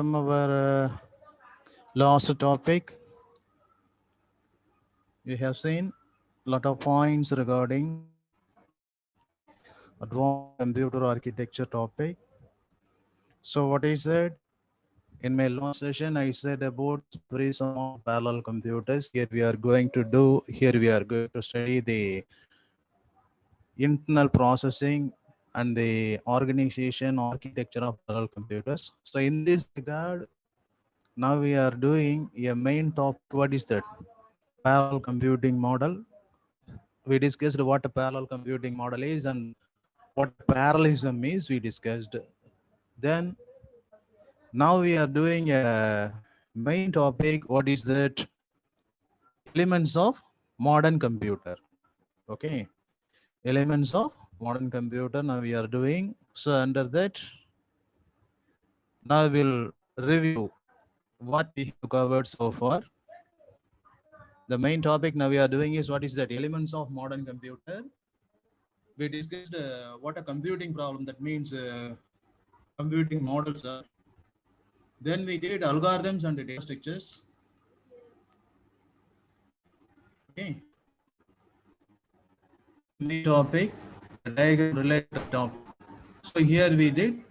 from our last topic, we have seen a lot of points regarding advanced computer architecture topic. So what I said in my last session, I said about prism of parallel computers. Here we are going to study the internal processing and the organization architecture of parallel computers. So in this regard, now we are doing a main topic. What is that? Parallel computing model. We discussed what a parallel computing model is and what parallelism is. We discussed. Then now we are doing a main topic. What is that? Elements of modern computer. Okay. Elements of modern computer. Now we are doing. So under that, now we'll review what we have covered so far. The main topic now we are doing is what is that? Elements of modern computer. We discussed what a computing problem, that means computing models are. Then we did algorithms and data structures. Okay. The main topic, the diagram related topic. So here we did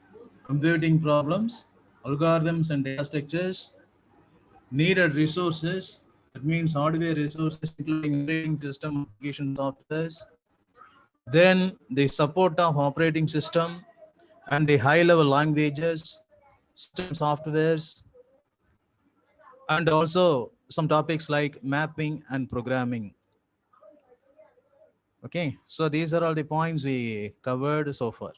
computing problems, algorithms and data structures, needed resources, that means hardware resources including operating system, application softwares, then the support of operating system and the high level languages, system softwares, and also some topics like mapping and programming. Okay, so these are all the points we covered so far.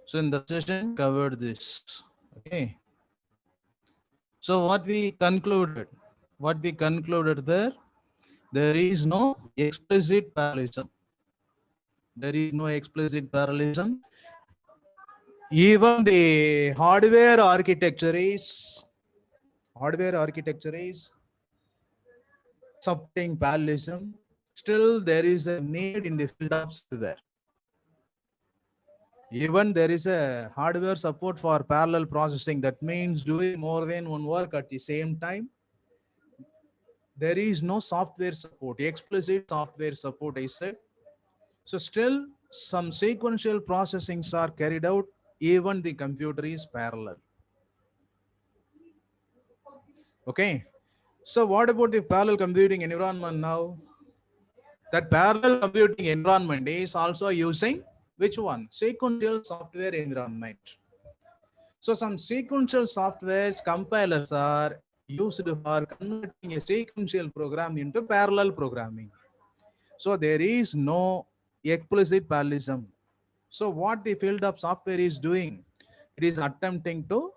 So in the session covered this. Okay, so what we concluded there is no explicit parallelism. There is no explicit parallelism. Even the hardware architecture is supporting parallelism. Still, there is a need in the field of software. Even there is a hardware support for parallel processing. That means doing more than one work at the same time. There is no software support, explicit software support, I said. So still, some sequential processings are carried out. Even the computer is parallel. Okay. So what about the parallel computing environment now? That parallel computing environment is also using which one? Sequential software environment. So some sequential softwares compilers are used for converting a sequential program into parallel programming. So there is no explicit parallelism. So what the field of software is doing, it is attempting to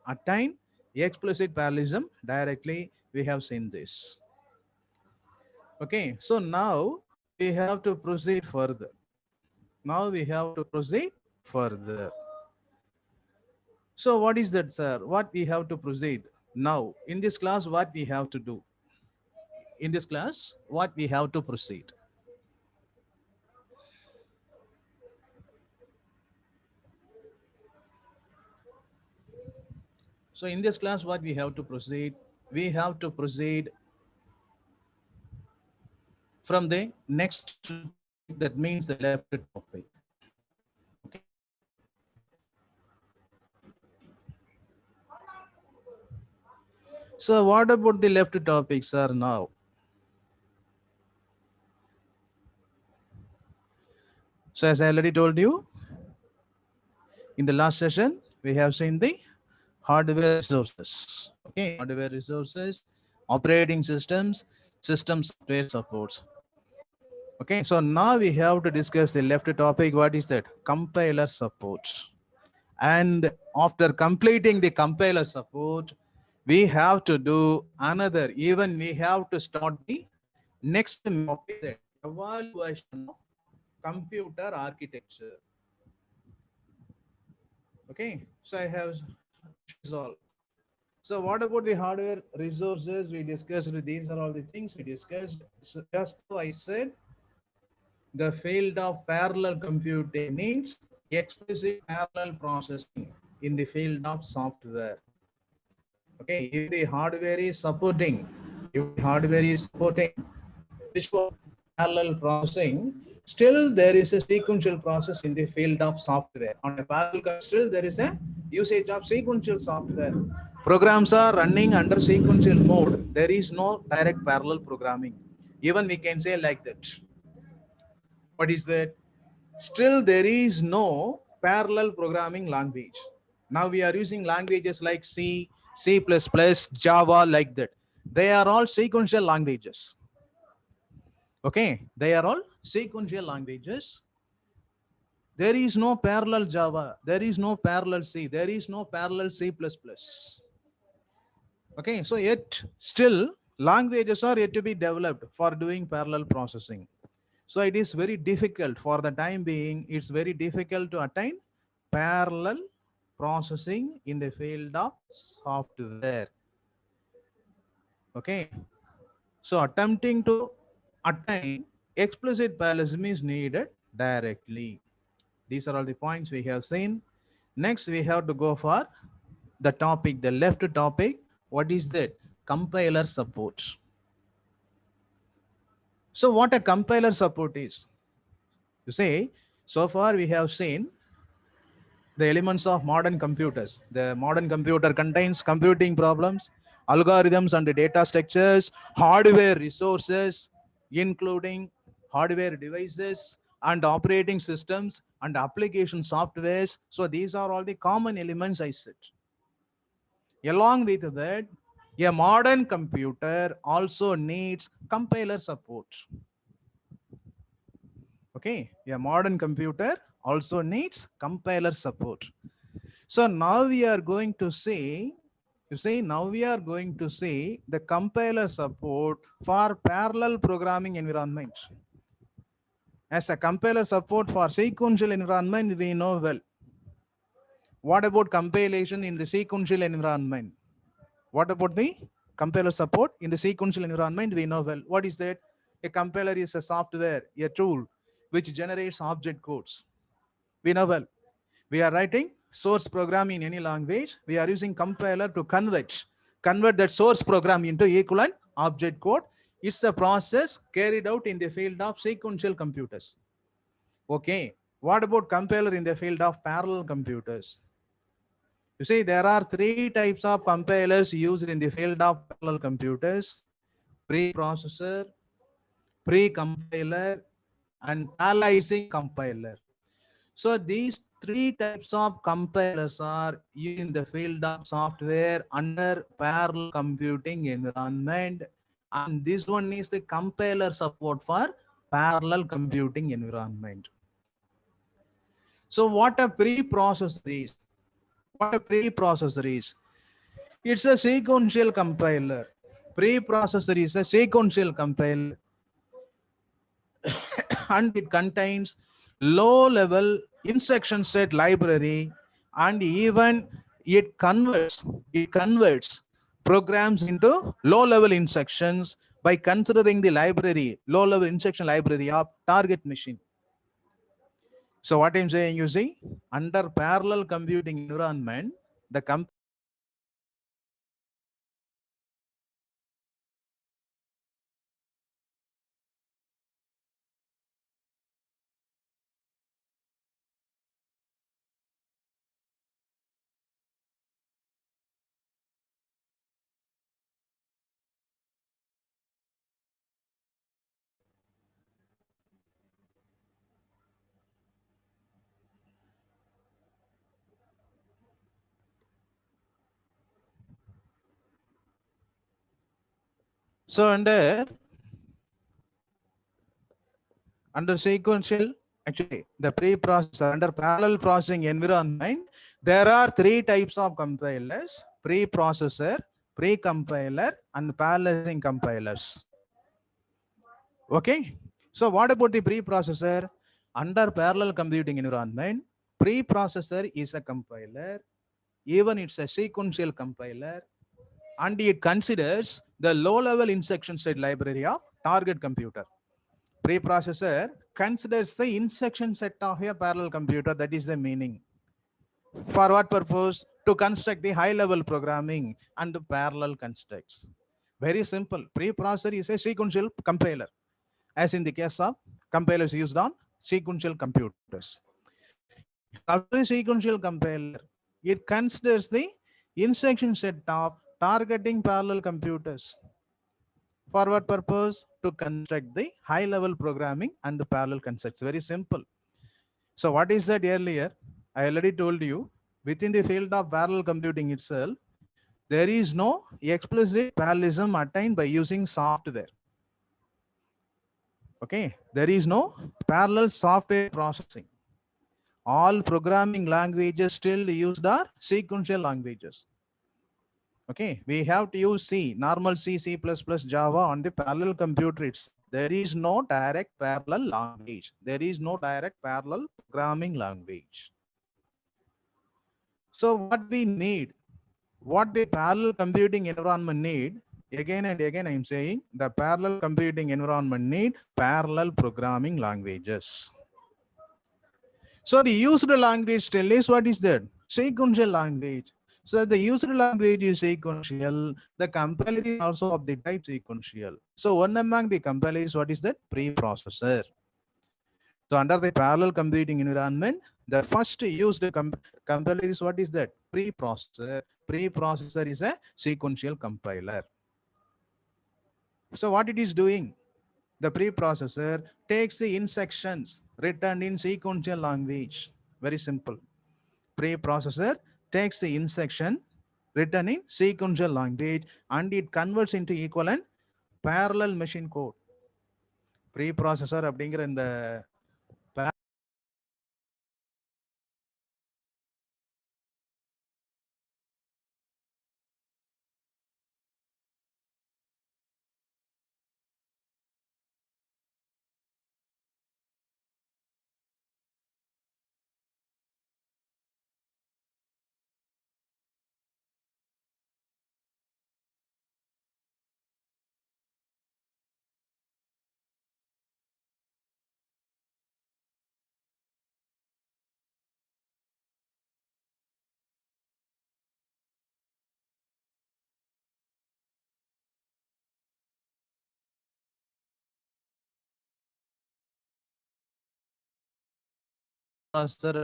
attain explicit parallelism directly. We have seen this. Okay, so now we have to proceed further. So what is that, sir? What we have to proceed now in this class? What we have to do in this class? What we have to proceed? So in this class, what we have to proceed? We have to proceed from the next topic, that means the left topic. Okay. So what about the left topics are now? So as I already told you, in the last session, we have seen the hardware resources. Okay, hardware resources, operating systems, system software supports. Okay, so now we have to discuss the left topic. What is that? Compiler support. And after completing the compiler support, we have to do another, even we have to start the next topic, that evaluation of computer architecture. Okay, so I have all. So what about the hardware resources? We discussed, these are all the things we discussed. So just I said, The field of parallel computing needs explicit parallel processing in the field of software. Okay, if the hardware is supporting, which one? Parallel processing, still there is a sequential process in the field of software. On a parallel, still there is a usage of sequential software. Programs are running under sequential mode. There is no direct parallel programming. Even we can say like that. What is that? Still there is no parallel programming language. Now we are using languages like C, C++, Java, like that. They are all sequential languages. Okay, they are all sequential languages. There is no parallel Java, there is no parallel C, there is no parallel C++. Okay, so yet still languages are yet to be developed for doing parallel processing. So it is very difficult for the time being, it's very difficult to attain parallel processing in the field of software. Okay, so attempting to attain explicit parallelism is needed directly. These are all the points we have seen. Next, we have to go for the topic, the left topic. What is that? Compiler support. So what a compiler support is? You see, so far we have seen the elements of modern computers. The modern computer contains computing problems, algorithms and data structures, hardware resources, including hardware devices and operating systems and application softwares. So these are all the common elements I said. Along with that, a modern computer also needs compiler support. Okay, a modern computer also needs compiler support. So now we are going to see, now we are going to see the compiler support for parallel programming environment. As a compiler support for sequential environment, we know well. What about compilation in the sequential environment? What about the compiler support in the sequential environment? We know well. What is that? A compiler is a software, a tool which generates object codes. We know well. We are writing source program in any language. We are using compiler to convert that source program into equivalent object code. It's a process carried out in the field of sequential computers. Okay. What about compiler in the field of parallel computers? You see, there are three types of compilers used in the field of parallel computers: preprocessor, pre-compiler, and aliasing compiler. So these three types of compilers are used in the field of software under parallel computing environment, and this one is the compiler support for parallel computing environment. So what a preprocessor is? What a preprocessor is? It's a sequential compiler. Preprocessor is a sequential compiler and it contains low-level instruction set library, and even it converts programs into low-level instructions by considering the library, low-level instruction library of target machine. So what I'm saying, you see, under parallel computing environment, the so under sequential, actually the preprocessor, under parallel processing environment, there are three types of compilers: preprocessor, pre-compiler, and paralleling compilers. Okay, so what about the preprocessor? Under parallel computing environment, preprocessor is a compiler, even it's a sequential compiler, and it considers the low-level instruction set library of target computer. Preprocessor considers the instruction set of a parallel computer. That is the meaning. For what purpose? To construct the high-level programming and parallel constructs. Very simple. Preprocessor is a sequential compiler, as in the case of compilers used on sequential computers. After sequential compiler, it considers the instruction set of targeting parallel computers. For what purpose? To construct the high-level programming and the parallel constructs. Very simple. So what is that earlier? I already told you, within the field of parallel computing itself, there is no explicit parallelism attained by using software. Okay, there is no parallel software processing. All programming languages still used are sequential languages. Okay, we have to use C, normal C, C++, Java on the parallel computer itself. There is no direct parallel language. There is no direct parallel programming language. So what we need, what the parallel computing environment need, again and again I am saying, the parallel computing environment need parallel programming languages. So the used language still is what is that? Sequential language. So the used language is sequential. The compiler is also of the type sequential. So one among the compiler is what is that? Preprocessor. So under the parallel computing environment, the first used compiler is what is that? Preprocessor. Preprocessor is a sequential compiler. So what it is doing? The preprocessor takes the instructions written in sequential language. Very simple. Preprocessor takes the instruction written in sequential language and it converts into equivalent parallel machine code. Preprocessor அப்படிங்கிற இந்த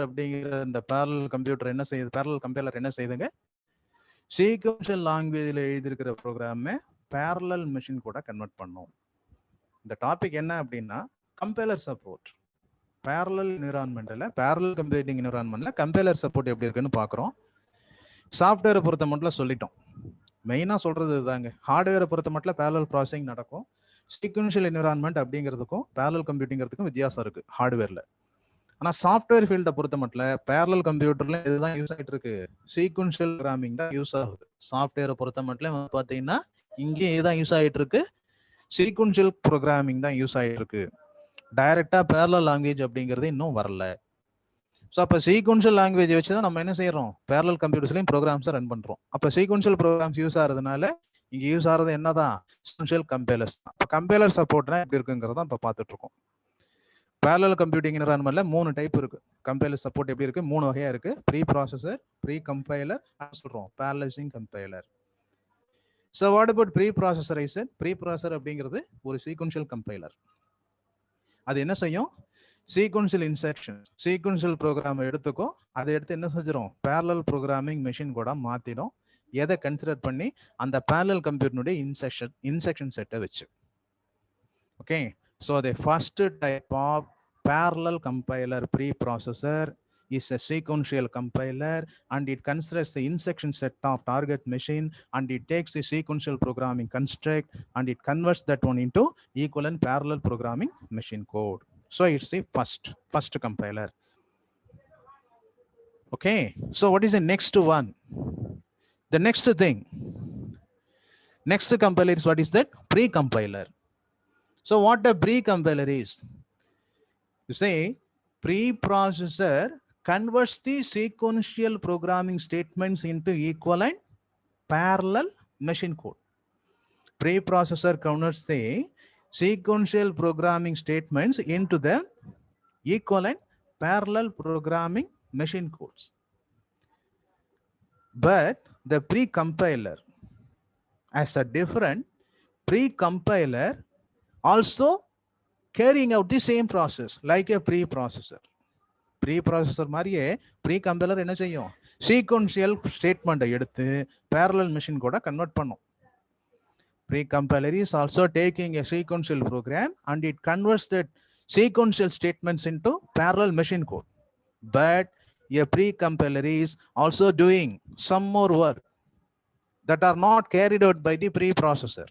அப்படிங்கிற இந்த parallel computer என்ன செய்யுது, parallel compiler என்ன செய்யுதுங்க, sequential languageல எழுதியிருக்கிற ப்ரோக்ராமை parallel machine கூட கன்வெர்ட் பண்ணும். இந்த டாபிக் என்ன அப்படின்னா கம்பைலர் சப்போர்ட். parallel என்விரான்மெண்ட்ல, parallel computing என்விரான்மெண்ட்ல கம்பைலர் சப்போர்ட் எப்படி இருக்குன்னு பார்க்குறோம். சாஃப்ட்வேரை பொறுத்த மட்டும் சொல்லிட்டோம். மெயினாக சொல்றது இதுதாங்க. ஹார்ட்வேரை பொறுத்த மட்டும் parallel ப்ராசஸிங் நடக்கும். சீக்வென்ஷியல் என்விரான்மெண்ட் அப்படிங்கிறதுக்கும் parallel computingங்கிறதுக்கும் வித்தியாசம் இருக்கு ஹார்ட்வேர்ல. ஆனால் சாஃப்ட்வேர் ஃபீல்டை பொறுத்த மட்டும் parallel கம்ப்யூட்டர்ல இதுதான் யூஸ் ஆகிட்டு இருக்கு, சீக்வென்ஷியல் ப்ரோக்ராமிங் தான் யூஸ் ஆகுது. சாஃப்ட்வேரை பொறுத்த மட்டும் பார்த்தீங்கன்னா இங்கே இதுதான் யூஸ் ஆகிட்டு இருக்கு, சீக்வென்ஷியல் ப்ரோக்ராமிங் தான் யூஸ் ஆகிட்டு இருக்கு. டைரக்டா parallel லாங்குவேஜ் அப்படிங்கிறது இன்னும் வரல. ஸோ அப்போ சீக்வென்ஷியல் லாங்குவேஜ் வச்சு தான் நம்ம என்ன செய்யறோம், parallel கம்ப்யூட்டர்ஸ்லையும் ப்ரோக்ராம்ஸை ரன் பண்றோம். அப்போ சீக்வென்ஷியல் ப்ரோக்ராம்ஸ் யூஸ் ஆகிறதுனால இங்கே யூஸ் ஆகிறது என்னதான், சீக்வென்ஷியல் கம்பைலர்ஸ் தான். இப்போ கம்பைலர் சப்போர்ட்னா எப்படி இருக்குங்கிறத இப்போ பார்த்துட்டு இருக்கோம். parallel computing environmentல 3 டைப் இருக்கு. கம்பைலர் சப்போர்ட் எப்படி இருக்கு, 3 வகையா இருக்கு. ப்ரீ ப்ராசஸர், ப்ரீ கம்பைலர், சொல்றோம் parallelizing compiler. So what about preprocessor? I said preprocessor அப்படிங்கிறது ஒரு sequential கம்பைலர். அது என்ன செய்யும், சீக்வென்ஷியல் இன்ஸ்ட்ரக்ஷன், சீக்வென்ஷியல் ப்ரோக்ராம் எடுத்துக்கும், அதை எடுத்து என்ன செஞ்சிடும், parallel ப்ரோக்ராமிங் மெஷின் கூட மாத்திடும். எதை கன்சிடர் பண்ணி, அந்த parallel கம்ப்யூட்டருடைய இன்ஸ்ட்ரக்ஷன் செட்டை வச்சு. Okay, so the first type of parallel compiler preprocessor is a sequential compiler and it considers the instruction set of target machine and it takes the sequential programming construct and it converts that one into equivalent parallel programming machine code. So it's the first compiler. Okay, so what is the next one? The next thing, next compiler is what is that? Pre-compiler. So what a pre-compiler is? You say preprocessor converts the sequential programming statements into equivalent parallel machine code. Preprocessor converts the sequential programming statements into the equivalent parallel programming machine codes. But the pre-compiler as a different pre-compiler also carrying out the same process like a preprocessor. Preprocessor மாதிரியே pre-compiler என்ன செய்யும்? Sequential statement எடுத்து parallel machine கூட convert பண்ணும். Pre-compiler is also taking a sequential program and it converts that sequential statements into parallel machine code. But a pre-compiler is also doing some more work that are not carried out by the preprocessor.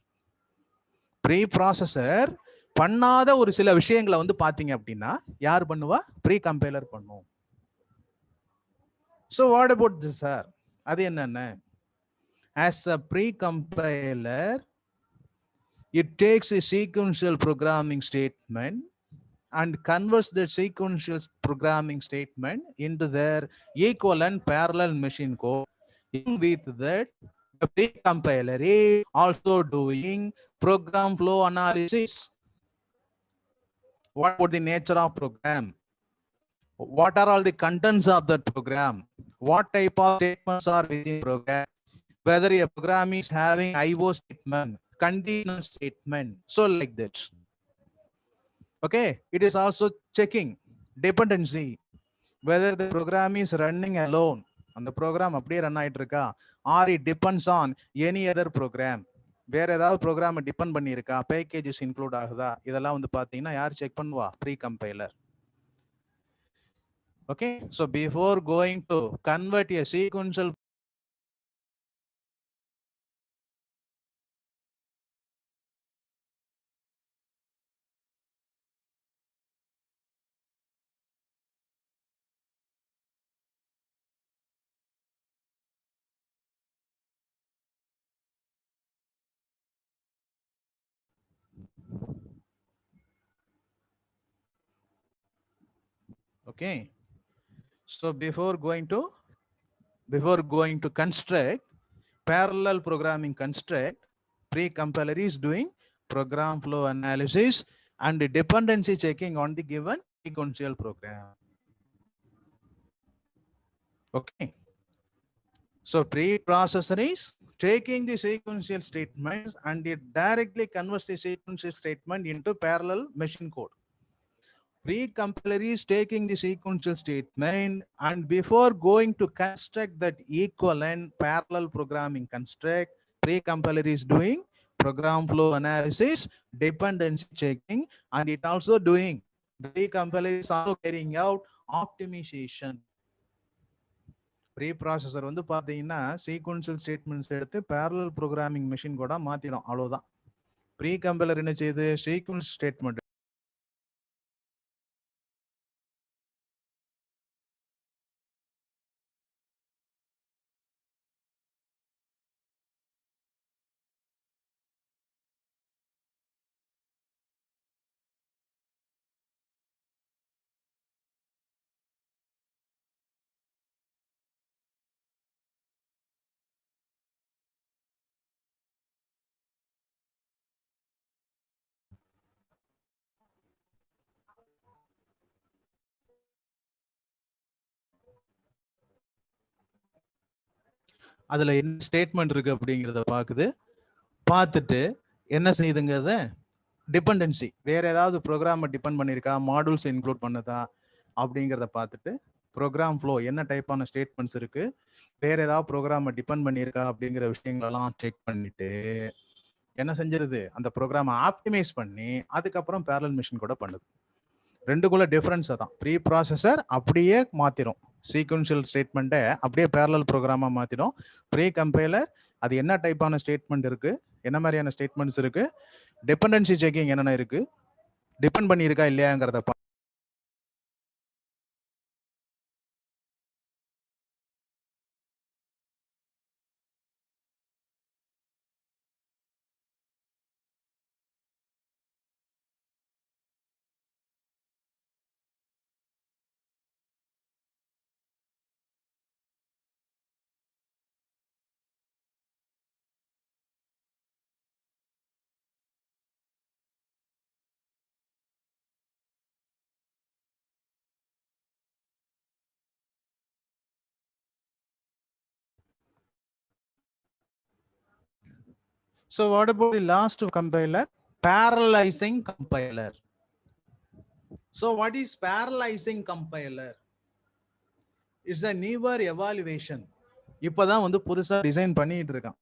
Preprocessor பண்ணாத ஒரு சில விஷயங்களை வந்து பாத்தீங்க அப்படின்னா யார் பண்ணுவா? pre-compiler பண்ணும். So what about this, sir? அது என்னென்ன? As a pre-compiler, it takes a sequential programming statement and converts the sequential programming statement into their equivalent parallel machine code. With that, the pre-compiler is also doing program flow analysis. What about the nature of program? What are all the contents of that program? What type of statements are within program? Whether a program is having IO statement, conditional statement, so like that. Okay, it is also checking dependency, whether the program is running alone and the program அப்படியே run ஆயிட்டு இருக்கா, or it depends on any other program. வேற ஏதாவது program depend பண்ணியிருக்கா, packages include ஆகுதா, இதெல்லாம் வந்து பாத்தீங்கன்னா யார் செக் பண்ணுவா? Pre compiler. Okay, so before going to convert a sequential okay, so before going to construct parallel programming construct, pre-compiler is doing program flow analysis and dependency checking on the given sequential program. Okay, so pre-processor is taking the sequential statements and it directly converts the sequential statement into parallel machine code. Pre-compiler is taking the sequential statement and before going to construct that equivalent parallel programming construct, pre-compiler is doing program flow analysis, dependency checking, and it also doing, the pre-compiler is also carrying out optimization. Pre-processor வந்து பாத்தீங்கன்னா sequential statements எடுத்து parallel programming machine கூட மாத்திடும், அவ்வளவுதான். Pre-compiler என்ன செய்யுது? sequence statement அதுல என்ன statement இருக்கு அப்படிங்கறத பாக்குது. பார்த்துட்டு என்ன செய்யுதுங்கிறத டிபெண்டன்சி, வேற ஏதாவது ப்ரோக்ராம் டிபெண்ட் பண்ணியிருக்கா, மாடியூல்ஸ் இன்க்ளூட் பண்ணதா அப்படிங்கிறத பார்த்துட்டு ப்ரோக்ராம் ஃப்ளோ என்ன டைப்பான ஸ்டேட்மெண்ட்ஸ் இருக்கு, வேற ஏதாவது ப்ரோக்ராம் டிபெண்ட் பண்ணியிருக்கா அப்படிங்கிற விஷயங்களெல்லாம் செக் பண்ணிட்டு என்ன செஞ்சிருது? அந்த ப்ரோக்ராமை ஆப்டிமைஸ் பண்ணி அதுக்கப்புறம் பேரலல் மிஷின் கூட பண்ணுது. ரெண்டுக்குள்ள டிஃபரன்ஸ் அதான். ப்ரீ ப்ராசஸர் அப்படியே மாத்திரும், சீக்வென்ஷியல் ஸ்டேட்மெண்ட்டை அப்படியே பேரலல் ப்ரோக்ராமா மாத்திடும். ப்ரீ கம்பைலர் அது என்ன டைப்பான ஸ்டேட்மெண்ட் இருக்கு, என்ன மாதிரியான ஸ்டேட்மெண்ட்ஸ் இருக்கு, டிபெண்டன்சி செக்கிங் என்னென்ன இருக்கு, டிபெண்ட் பண்ணியிருக்கா இல்லையாங்கிறத So what about the last compiler? Parallelizing compiler. So what is parallelizing compiler? It's a newer evaluation. இப்பதான் வந்து புதுசா டிசைன் பண்ணிட்டு இருக்கான்.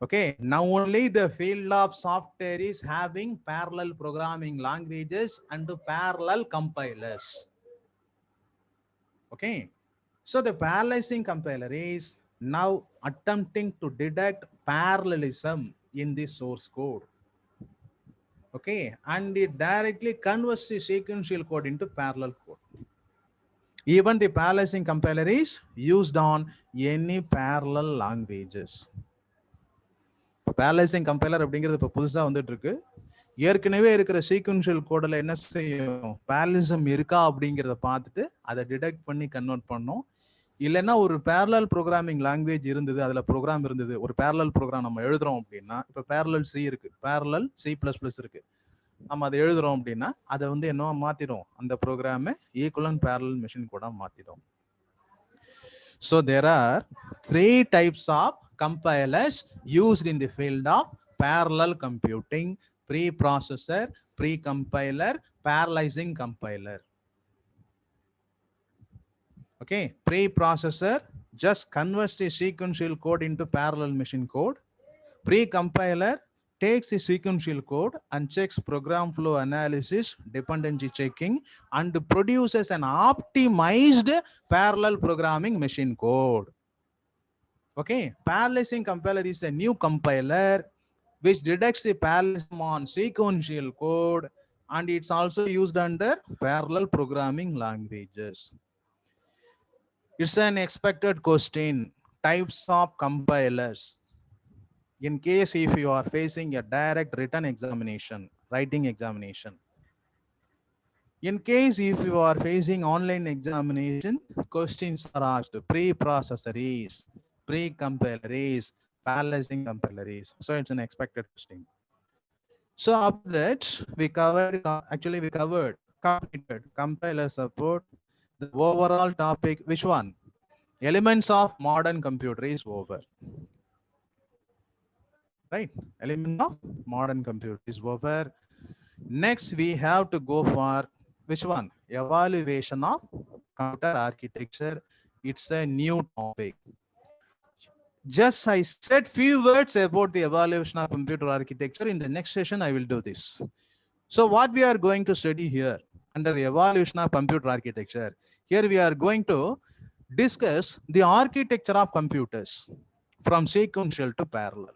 Okay, now only the field of software is having parallel programming languages and parallel compilers. Okay, so the parallelizing compiler is now attempting to detect parallelism in the source code. Okay, and it directly converts the sequential code into parallel code. Even the parallelizing compiler is used on any parallel languages. Parallelizing compiler அப்படிங்கிறது இப்போ புதுசா வந்துட்டு இருக்கு. ஏற்கனவே இருக்கிற sequential கோடில் என்ன செய்யும், parallelism இருக்கா அப்படிங்கிறத பார்த்துட்டு அதை டிடெக்ட் பண்ணி கன்வெர்ட் பண்ணோம். இல்லைன்னா ஒரு பேரலல் ப்ரோக்ராமிங் லாங்குவேஜ் இருந்தது, அதுல ப்ரோக்ராம் இருந்தது, ஒரு பேரலல் ப்ரோக்ராம் நம்ம எழுதுறோம் அப்படின்னா, இப்போ பேரலல் சி இருக்கு, பேரலல் C++ இருக்கு, நம்ம அதை எழுதுறோம் அப்படின்னா அதை வந்து என்ன மாத்திடும், அந்த ப்ரோக்ராமை ஈக்குவலன்ட் பேரலல் மெஷின் கூட மாத்திடும். So there are 3 types of compilers used in the field of parallel computing: preprocessor, precompiler, parallelizing compiler. Okay, preprocessor just converts the sequential code into parallel machine code. Precompiler takes the sequential code and checks program flow analysis, dependency checking, and produces an optimized parallel programming machine code. Okay, parallelizing compiler is a new compiler which detects the parallelism on sequential code, and it's also used under parallel programming languages. It's an expected question. Types of compilers. In case if you are facing a direct written examination, writing examination. In case if you are facing online examination, questions are asked. Preprocessor is, precompiler is, parallelizing compiler is. So it's an expected question. So after that, we covered completed compiler support. The overall topic, which one? Elements of modern computer is over. Right? Element of modern computer is over. Next, we have to go for which one? Evaluation of computer architecture. It's a new topic. Just I said few words about the evaluation of computer architecture. In the next session, I will do this. So what we are going to study here under the evaluation of computer architecture, here we are going to discuss the architecture of computers from sequential to parallel.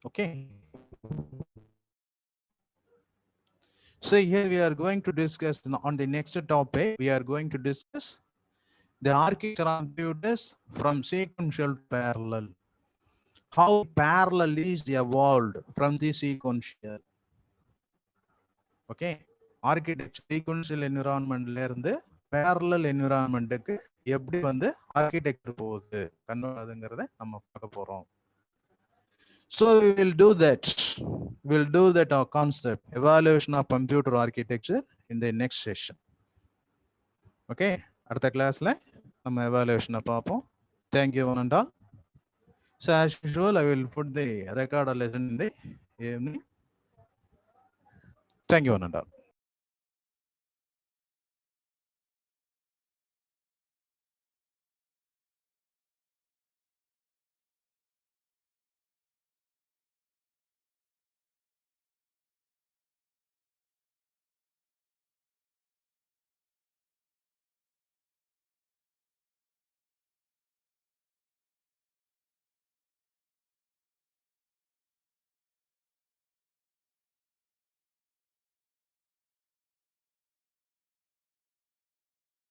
Okay. So here we are going to discuss on the next topic. We are going to discuss the architecture of computers from sequential to parallel. How parallel is evolved from the sequential. Okay. Architecture sequential environment la irundhu parallel environment ku eppadi vandu architecture போகுது convert ஆகுதுங்கறதை நம்ம பார்க்க போறோம். So we will do that. We'll do that our concept, evaluation of computer architecture, in the next session. Okay, அடுத்த கிளாஸ்ல நம்ம evaluation பார்ப்போம். Thank you one and all. So as usual, I will put the recorded lesson in the evening. Thank you one and all.